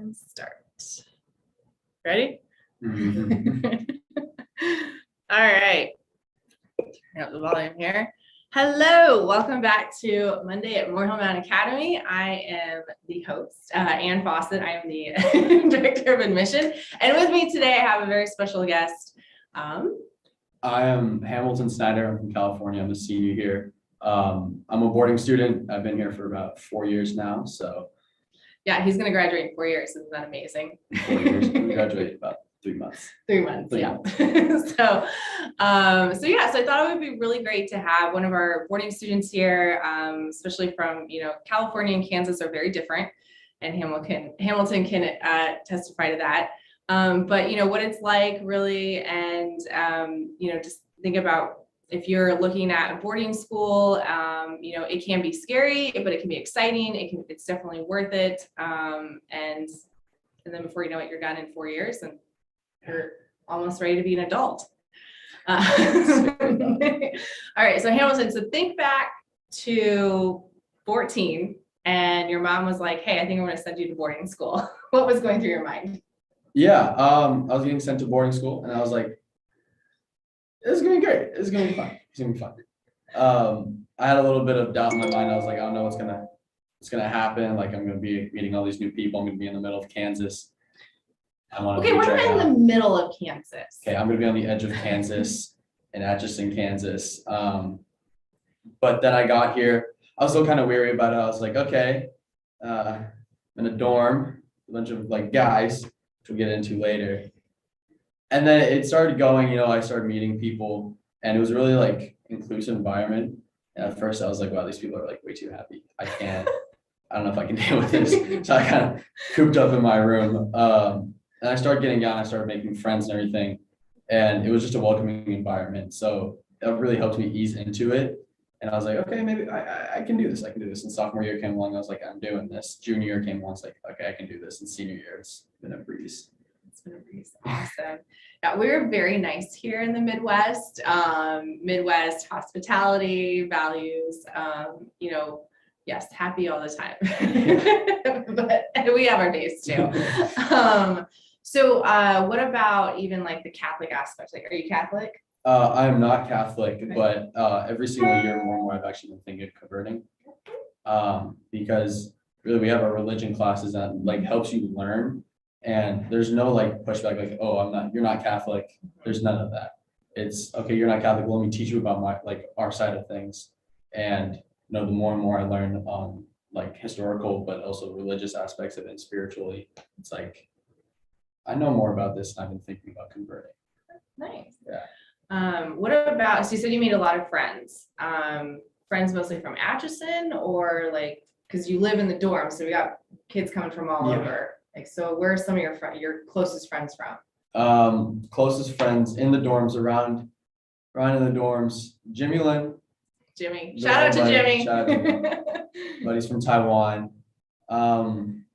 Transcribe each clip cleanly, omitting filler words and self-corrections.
and start. Ready? All right. Turn up the volume here. Hello, welcome back to Monday at Morehill Mountain Academy. I am the host, Ann Fawcett. I am the Director of Admission. And with me today, I have a very special guest. I am Hamilton Snyder. I'm from California. I'm a senior here. I'm a boarding student. I've been here for about 4 years now. So yeah, he's going to graduate in 4 years. Isn't that amazing? 4 years. We graduate about 3 months. 3 months, yeah. So I thought it would be really great to have one of our boarding students here, especially from, California and Kansas are very different, and Hamilton can testify to that. But what it's like really, and just think about if you're looking at a boarding school, it can be scary, but it can be exciting. It's definitely worth it. And then before you know it, you're done in 4 years and you're almost ready to be an adult. All right, so Hamilton, so think back to 14 and your mom was like, hey, I think I'm going to send you to boarding school. What was going through your mind? Yeah, I was getting sent to boarding school and I was like, this is gonna be great. This is gonna be fun. It's gonna be fun. I had a little bit of doubt in my mind. I was like, I don't know what's gonna happen. Like, I'm gonna be meeting all these new people. I'm gonna be in the middle of Kansas. Okay, what about in the middle of Kansas? Okay, I'm gonna be on the edge of Kansas in Atchison, Kansas. But then I got here. I was still kind of weary about it. I was like, okay, in a dorm, a bunch of like guys, which we'll get into later. And then it started going, I started meeting people and it was really like inclusive environment. And at first I was like, wow, these people are like way too happy. I don't know if I can deal with this. So I kind of cooped up in my room. And I started getting out, I started making friends and everything. And it was just a welcoming environment. So that really helped me ease into it. And I was like, okay, maybe I can do this. I can do this. And sophomore year came along. I was like, I'm doing this. Junior year came along. It's like, okay, I can do this. And senior year, it's been a breeze. Awesome. Yeah, we're very nice here in the Midwest. Midwest hospitality values, yes, happy all the time. But we have our days too. So what about even like the Catholic aspect? Like, are you Catholic? I am not Catholic, okay. But every single year more and more I've actually been thinking of converting. Because really we have our religion classes that like helps you learn. And there's no like pushback like, oh, you're not Catholic. There's none of that. It's okay, you're not Catholic. Well, let me teach you about our side of things. And the more and more I learn on like historical, but also religious aspects of it spiritually, it's like, I know more about this and I've been thinking about converting. Nice. Yeah. What about, so you said you made a lot of friends, friends mostly from Atchison or like, cause you live in the dorm. So we got kids coming from all over. Like, so where are some of your closest friends from? Closest friends in the dorms around in the dorms. Jimmy Lin. Jimmy. Shout out to Jimmy. Shout out to Jimmy. Buddies from Taiwan. Ryan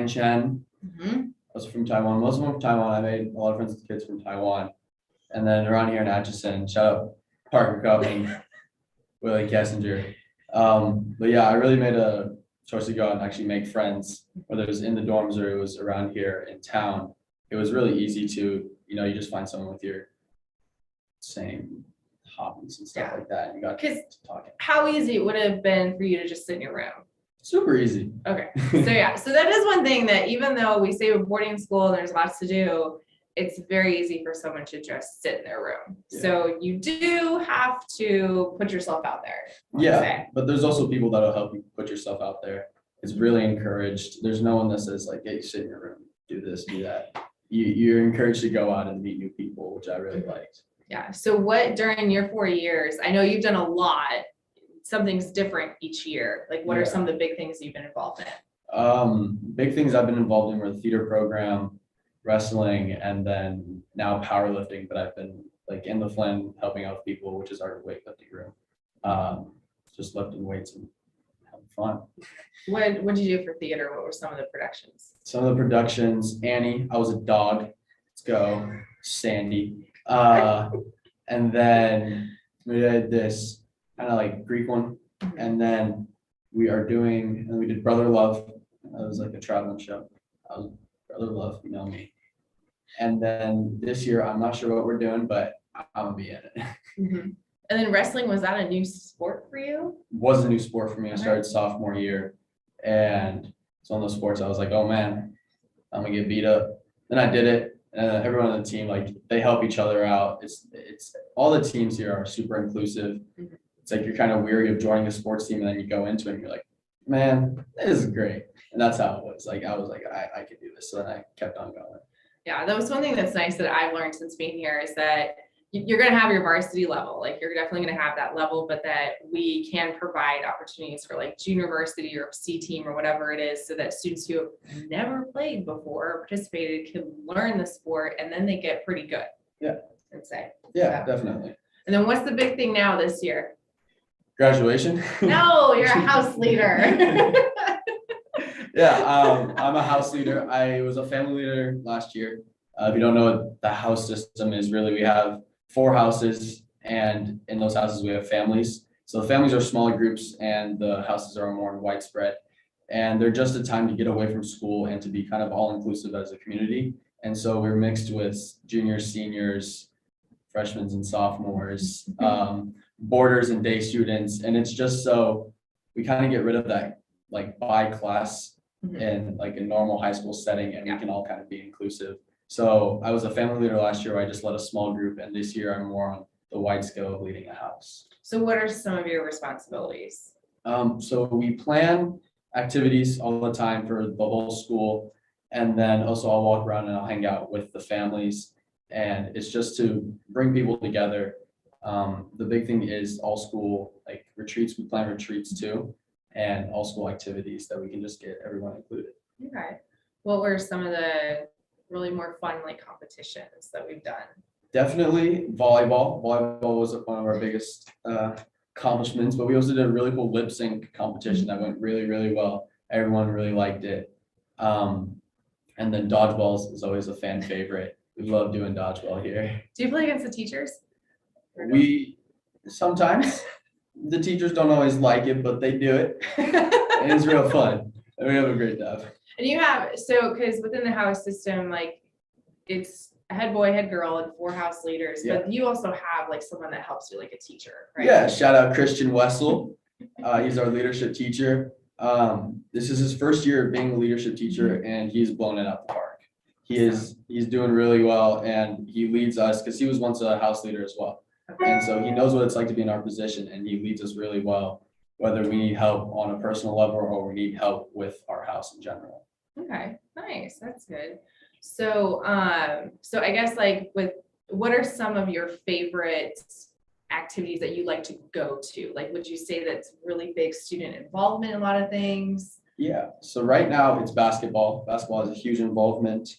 Chen. Mm-hmm. Was from Taiwan. Most of them from Taiwan. I made a lot of friends with kids from Taiwan. And then around here in Atchison, shout out Parker Cup and Willie Kessinger. But yeah, I really made a choice to go out and actually make friends, whether it was in the dorms or it was around here in town. It was really easy to, you just find someone with your same hobbies and stuff like that. And you got to talk. How easy it would have been for you to just sit in your room? Super easy. Okay. So that is one thing that even though we say we're boarding school and there's lots to do, it's very easy for someone to just sit in their room. Yeah. So you do have to put yourself out there. Yeah, but there's also people that'll help you put yourself out there. It's really encouraged. There's no one that says like, hey, sit in your room, do this, do that. You're encouraged to go out and meet new people, which I really liked. Yeah. So what during your 4 years, I know you've done a lot, something's different each year. Like what are some of the big things you've been involved in? Big things I've been involved in were the theater program, wrestling, and then now powerlifting, but I've been like in the Flynn helping out people, which is our weightlifting room. Just lifting weights and having fun. What did you do for theater? What were some of the productions? Some of the productions, Annie, I was a dog. Let's go. Sandy. And then we did this kind of like Greek one. And then we did Brother Love, It was like a traveling show. I was Brother Love, you know me. And then this year, I'm not sure what we're doing, but I'm gonna be in it. Mhm. And then wrestling, was that a new sport for you? Was a new sport for me. I Okay. started sophomore year, and it's one of those sports I was like, oh man, I'm gonna get beat up. Then I did it, and everyone on the team, like, they help each other out. It's all the teams here are super inclusive. Mhm. It's like you're kind of weary of joining a sports team, and then you go into it and you're like, man, this is great. And that's how it was. Like, I was like, I could do this. So then I kept on going. Yeah, that was one thing that's nice that I've learned since being here is that you're going to have your varsity level, like you're definitely going to have that level, but that we can provide opportunities for like junior varsity or C team or whatever it is, so that students who have never played before or participated can learn the sport and then they get pretty good. Yeah. I'd say. Yeah, definitely. And then what's the big thing now this year? Graduation. No, you're a house leader. Yeah, I'm a house leader. I was a family leader last year. If you don't know what the house system is, really, we have 4 houses, and in those houses we have families. So the families are smaller groups and the houses are more widespread. And they're just a time to get away from school and to be kind of all inclusive as a community. And so we're mixed with juniors, seniors, freshmen and sophomores, boarders and day students. And it's just so we kind of get rid of that like by class in like a normal high school setting, and we can all kind of be inclusive. So I was a family leader last year where I just led a small group, and this year I'm more on the wide scale of leading a house. So what are some of your responsibilities? So we plan activities all the time for the whole school, and then also I'll walk around and I'll hang out with the families, and it's just to bring people together. The big thing is all school like retreats. We plan retreats too, and all school activities that we can just get everyone included. Okay. What were some of the really more fun like competitions that we've done? Definitely volleyball. Volleyball was one of our biggest accomplishments, but we also did a really cool lip sync competition that went really, really well. Everyone really liked it. And then dodgeballs is always a fan favorite. We love doing dodgeball here. Do you play against the teachers? We sometimes the teachers don't always like it, but they do it. And it's real fun. And we have a great time. And you have, so, because within the house system, like it's a head boy, head girl, and 4 house leaders, but you also have like someone that helps you, like a teacher, right? Yeah, shout out Christian Wessel. He's our leadership teacher. This is his first year of being a leadership teacher, and he's blown it out the park. He's doing really well, and he leads us because he was once a house leader as well. And so he knows what it's like to be in our position, and he leads us really well, whether we need help on a personal level or we need help with our house in general. Okay, nice. That's good. So, so I guess like what are some of your favorite activities that you like to go to? Like, would you say that's really big student involvement in a lot of things? Yeah, so right now it's basketball. Basketball has a huge involvement.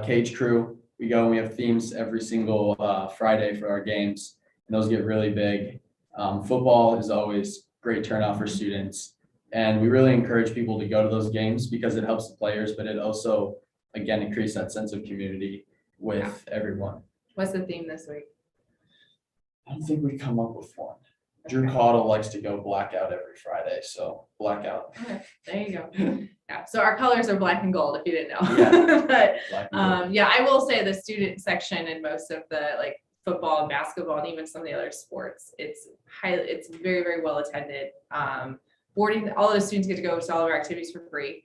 Cage crew, we go and we have themes every single Friday for our games, and those get really big. Football is always great turnout for students, and we really encourage people to go to those games because it helps the players, but it also, again, it creates that sense of community with everyone. What's the theme this week? I don't think we come up with one. Drew Caudle likes to go blackout every Friday, so blackout. Okay, there you go. Yeah, so our colors are black and gold, if you didn't know. Yeah. But yeah, I will say the student section in most of the like football and basketball and even some of the other sports, it's very, very well attended. Boarding, all the students get to go to all of our activities for free.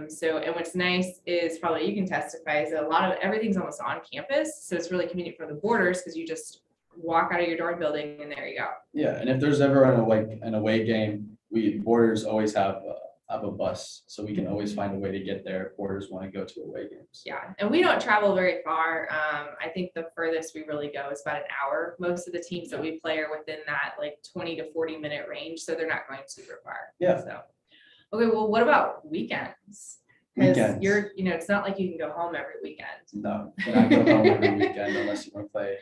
So, and what's nice is probably you can testify is that a lot of everything's almost on campus. So it's really convenient for the boarders because you just walk out of your dorm building and there you go. Yeah, and if there's ever an away game, we boarders always have a bus, so we can always find a way to get there if boarders want to go to away games. Yeah, and we don't travel very far. I think the furthest we really go is about an hour. Most of the teams that we play are within that like 20 to 40 minute range, so they're not going super far. Yeah. So, okay, well, what about weekends? Because it's not like you can go home every weekend. No, you cannot go home every weekend unless you want to play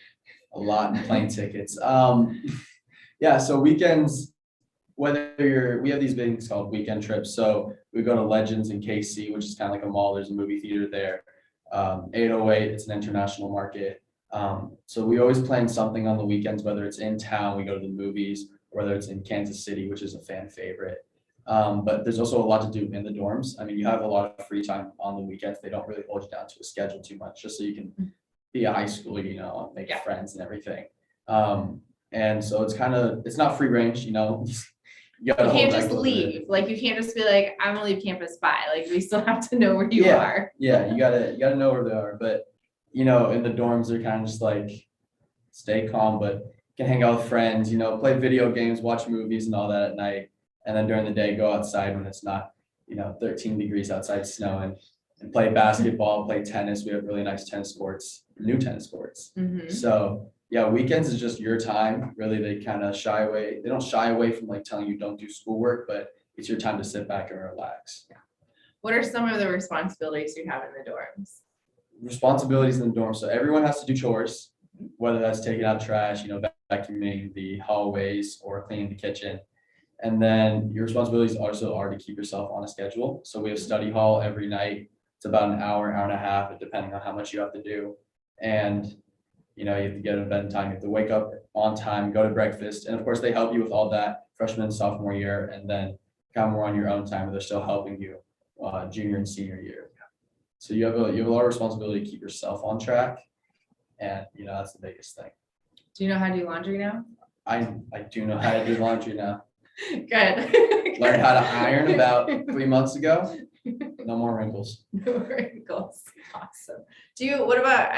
a lot in plane tickets. Yeah, so weekends, we have these things called weekend trips. So we go to Legends in KC, which is kind of like a mall. There's a movie theater there. 808, it's an international market. So we always plan something on the weekends, whether it's in town, we go to the movies, or whether it's in Kansas City, which is a fan favorite. But there's also a lot to do in the dorms. I mean, you have a lot of free time on the weekends. They don't really hold you down to a schedule too much, just so you can be a high schooler, make friends and everything. And so it's not free range, you can't just leave. Like, you can't just be like, I'm gonna leave campus by. Like, we still have to know where you are. Yeah, you gotta know where they are. But in the dorms, they're kind of just like, stay calm, but you can hang out with friends, play video games, watch movies and all that at night. And then during the day, go outside when it's not, 13 degrees outside snowing, and play basketball, play tennis. We have really nice tennis courts, new tennis courts. So yeah, weekends is just your time. Really, they kind of shy away. They don't shy away from like telling you don't do schoolwork, but it's your time to sit back and relax. Yeah. What are some of the responsibilities you have in the dorms? Responsibilities in the dorm. So everyone has to do chores, whether that's taking out trash, vacuuming the hallways or cleaning the kitchen. And then your responsibilities also are to keep yourself on a schedule. So we have study hall every night. It's about an hour, hour and a half, depending on how much you have to do. And you have to get to bed in time, you have to wake up on time, go to breakfast. And of course, they help you with all that freshman and sophomore year, and then kind of more on your own time, but they're still helping you junior and senior year. So you have a lot of responsibility to keep yourself on track. And that's the biggest thing. Do you know how to do laundry now? I do know how to do laundry now. Good. Learned how to iron about 3 months ago. No more wrinkles. No wrinkles. Awesome. What about,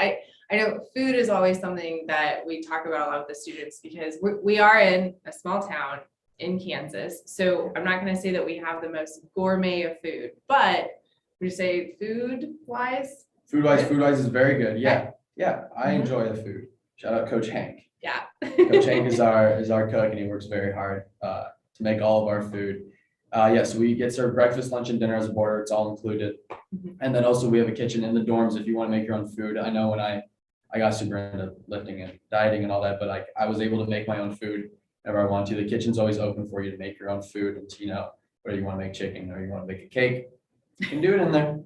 I know food is always something that we talk about a lot with the students, because we are in a small town in Kansas. So I'm not going to say that we have the most gourmet of food, but would you say food wise is very good. Yeah. Yeah. I enjoy the food. Shout out Coach Hank. Yeah. Coach Hank is our cook, and he works very hard to make all of our food. So we get served breakfast, lunch, and dinner as a boarder. It's all included. And then also we have a kitchen in the dorms if you want to make your own food. I know when I got super into lifting and dieting and all that, but I was able to make my own food whenever I want to. The kitchen's always open for you to make your own food. And whether you want to make chicken or you want to make a cake, you can do it in there.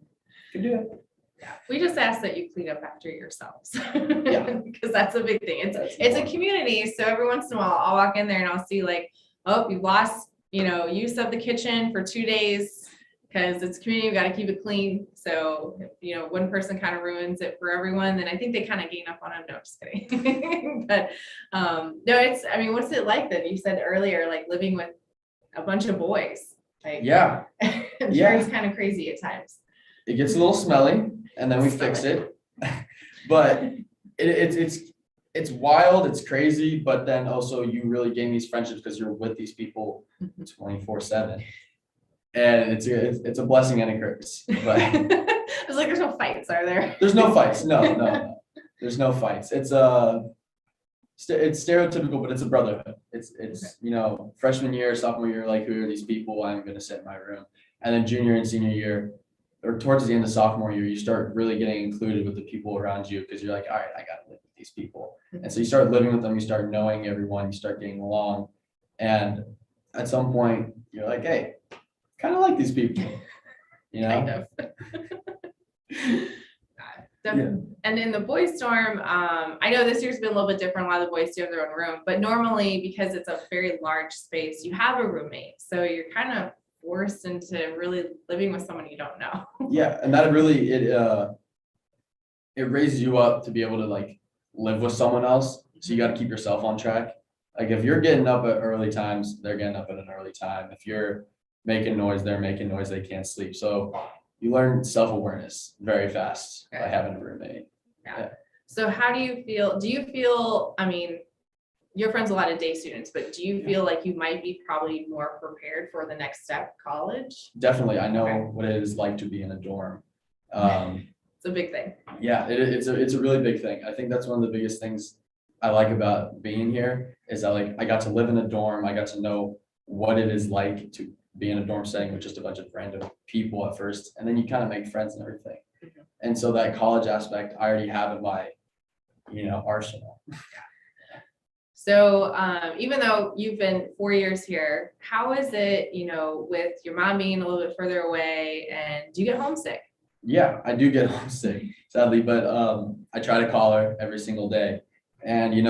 You can do it. Yeah, we just ask that you clean up after yourselves. Yeah. Because that's a big thing. It's a community. So every once in a while I'll walk in there and I'll see like, oh, you lost, use of the kitchen for 2 days, because it's community, we got to keep it clean. So, one person kind of ruins it for everyone, then I think they kind of gain up on them. No, just kidding. But no, what's it like then? You said earlier, like living with a bunch of boys. Like, yeah. I'm sure it's kind of crazy at times. It gets a little smelly, and then we fix it. But it's wild, it's crazy, but then also you really gain these friendships because you're with these people 24/7. And it's a blessing and a curse. But it's like there's no fights, are there? There's no fights. No. There's no fights. It's stereotypical, but it's a brotherhood. It's freshman year, sophomore year, like, who are these people? I'm gonna sit in my room. And then junior and senior year, or towards the end of sophomore year, you start really getting included with the people around you, because you're like, all right, I gotta live with these people. And so you start living with them, you start knowing everyone, you start getting along. And at some point you're like, hey, kind of like these people, Kind of. And in the boys dorm, I know this year's been a little bit different. A lot of the boys do have their own room, but normally, because it's a very large space, you have a roommate. So you're kind of forced into really living with someone you don't know. Yeah, and that really it raises you up to be able to like live with someone else. So you got to keep yourself on track. Like, if you're getting up at early times, they're getting up at an early time. If you're making noise, they're making noise, they can't sleep. So you learn self-awareness very fast by having a roommate. Yeah. So how do you feel? Do you feel, your friends, a lot of day students, but do you feel like you might be probably more prepared for the next step, college? Definitely. I know what it is like to be in a dorm. It's a big thing. Yeah, it's a really big thing. I think that's one of the biggest things I like about being here, is that I got to live in a dorm. I got to know what it is like to be in a dorm setting with just a bunch of random people at first, and then you kind of make friends and everything. And so that college aspect I already have in my arsenal. So even though you've been 4 years here, how is it, with your mom being a little bit further away, and do you get homesick? Yeah, I do get homesick, sadly, but I try to call her every single day. And you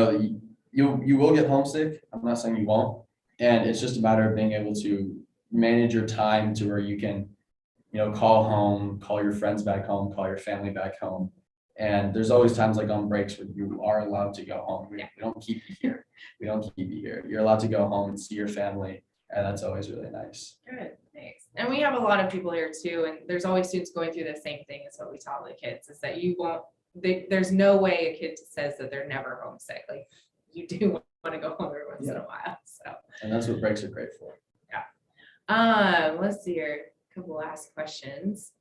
will get homesick. I'm not saying you won't. And it's just a matter of being able to manage your time to where you can, call home, call your friends back home, call your family back home. And there's always times like on breaks where you are allowed to go home. We don't keep you here. We don't keep you here. You're allowed to go home and see your family. And that's always really nice. Good, thanks. And we have a lot of people here too. And there's always students going through the same thing as what we tell the kids is that you won't, there's no way a kid says that they're never homesick. Like you do want to go home every once in a while. So. And that's what breaks are great for. Yeah. Let's see here. A couple last questions.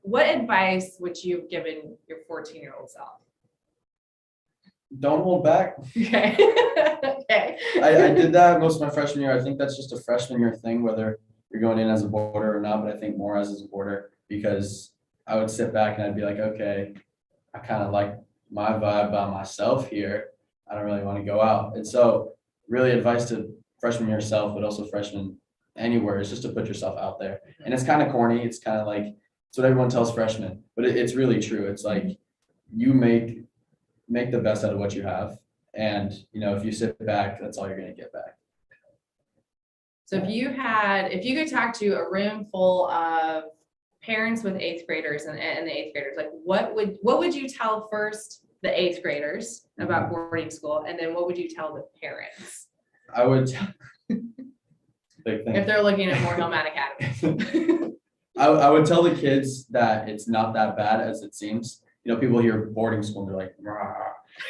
What advice would you have given your 14-year-old self? Don't hold back. Okay. Okay. I did that most of my freshman year. I think that's just a freshman year thing, whether you're going in as a boarder or not, but I think more as a boarder, because I would sit back and I'd be like, okay, I kind of like my vibe by myself here. I don't really want to go out. And so really advice to freshman year self, but also freshmen anywhere is just to put yourself out there. And it's kind of corny. It's kind of like, it's what everyone tells freshmen, but it's really true. It's like you make the best out of what you have. And, if you sit back, that's all you're going to get back. So if you could talk to a room full of parents with eighth graders and the eighth graders, like what would you tell first the eighth graders about boarding school? And then what would you tell the parents? I would tell big thing. If they're looking at Moore Hill Mat Academy. I would tell the kids that it's not that bad as it seems. People hear boarding school and they're like, rah,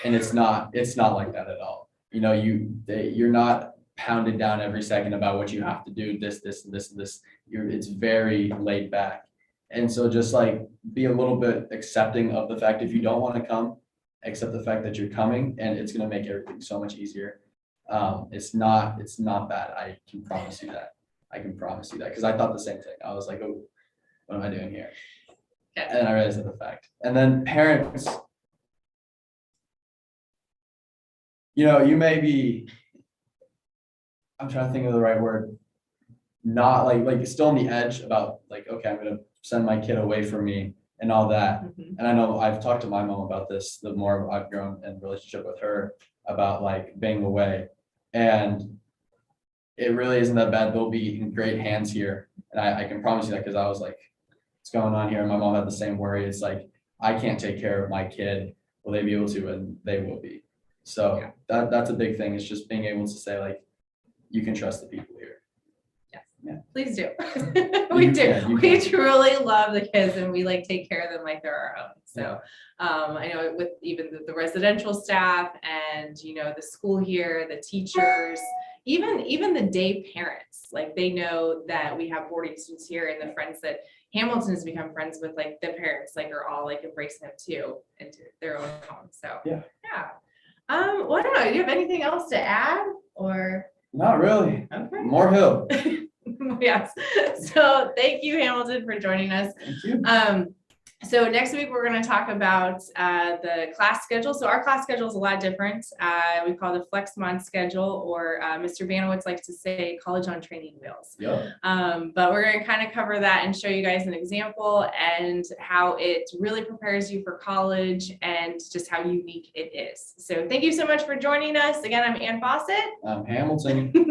and it's not like that at all. You're not pounded down every second about what you have to do, this, and this, and this. It's very laid back. And so just like be a little bit accepting of the fact if you don't want to come, accept the fact that you're coming, and it's going to make everything so much easier. It's not bad. I can promise you that. Because I thought the same thing. I was like, oh, what am I doing here? Yeah. And then I realized the fact. And then parents, you may be, I'm trying to think of the right word, not like still on the edge about like, okay, I'm going to send my kid away from me and all that. Mm-hmm. And I know I've talked to my mom about this, the more I've grown in relationship with her about like being away. And it really isn't that bad. They'll be in great hands here. And I can promise you that because I was like, what's going on here? And my mom had the same worry. It's like, I can't take care of my kid. Will they be able to? And they will be. So yeah. That's a big thing. It's just being able to say like, you can trust the people here. Yes. Yeah. Please do. We do. We truly love the kids and we like take care of them like they're our own. So I know with even the residential staff and, the school here, the teachers, even the day parents, like they know that we have boarding students here and the friends that Hamilton has become friends with, like the parents, like are all like embracing them too into their own home. So yeah. Well, I don't know. Do you have anything else to add or? Not really. Okay. Moore Hill. Yes. So thank you, Hamilton, for joining us. Thank you. So next week we're going to talk about the class schedule. So our class schedule is a lot different. We call it the Flex Mod schedule, or Mr. Banowitz likes to say college on training wheels. Yeah. But we're going to kind of cover that and show you guys an example and how it really prepares you for college and just how unique it is. So thank you so much for joining us. Again, I'm Ann Fawcett. I'm Hamilton.